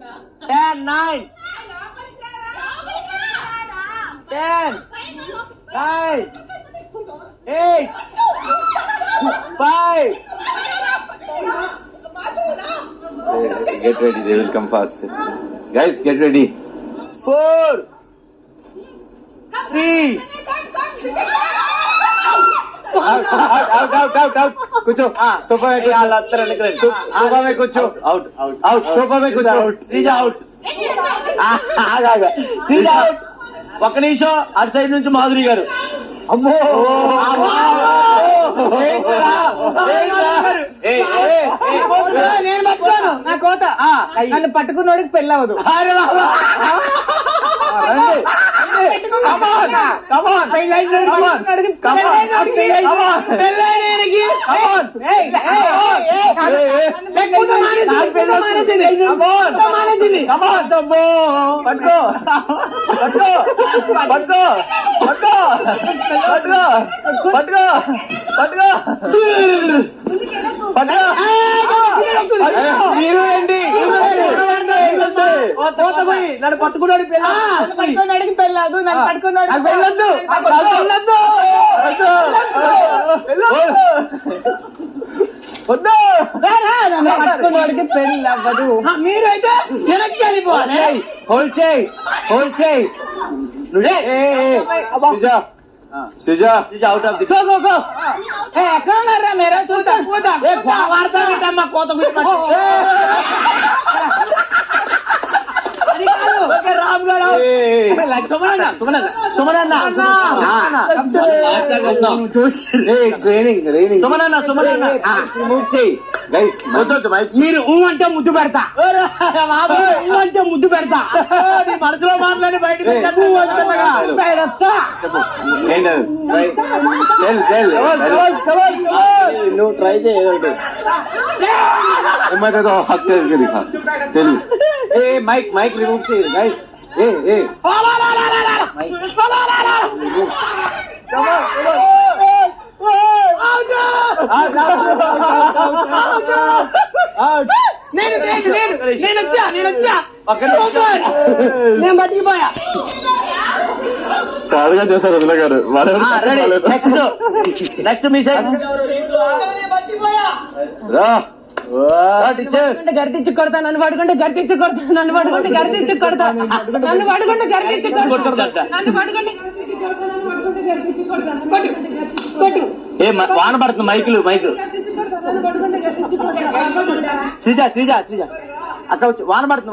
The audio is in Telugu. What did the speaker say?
10, 9, 10, 9, 8, 5. Get ready, they will come fast. Guys, get ready. 4, 3. Out. కూర్చో సోఫా में सोफा में కూర్చో అవుట్ सोफा में కూర్చో శ్రీజ అవుట్ శ్రీజ అవుట్ ఒక్క నిమిషం అటు సైడ్ నుంచి మాధురి గారు అమ్మో నేను పట్టుకోను నా కోత నన్ను పట్టుకున్నోడికి పెళ్ళవదు నన్ను పట్టుకున్నాడు పట్టుకున్నాడికి పెళ్ళదు నన్ను పట్టుకున్నాడు వెళ్ళొద్దు వద్దు నన్ను పట్టుకున్నాడికి పెళ్ళి అవ్వదు మీరైతే వెనక్కి వెళ్ళిపోవాలి హోల్డ్ చేయి అవుట్ ఆఫ్ ది గో ఎక్కడ ఉన్నారా మీరా చూద్దాం వాడతామా కోత రామ్ గారు సుమనన్న మీరు అంటే ముద్దు పెడతా అంటే ముద్దు పెడతా నీ మనసులో మాట్లాడి బయటకు పెడతా నువ్వు ట్రై చేయదు హక్ తెలుగు మైక్ రిమూవ్ చేయి గైస్ నేను బతికిపోయా కాదుగా చేశారు వదిలే గారు నెక్స్ట్ మీ సైడ్ గర్తించి కొడతా నన్ను పడుకుంటే గర్తించి కొడతా నన్ను పడుకుంటే గర్తించి కొడతా నన్ను పడుకుంటే గర్తించి కొడతా నన్ను పడుకుంటే ఏ వాన పడుతుంది మైకులు శ్రీజ అక్క వచ్చి వాన పడుతుంది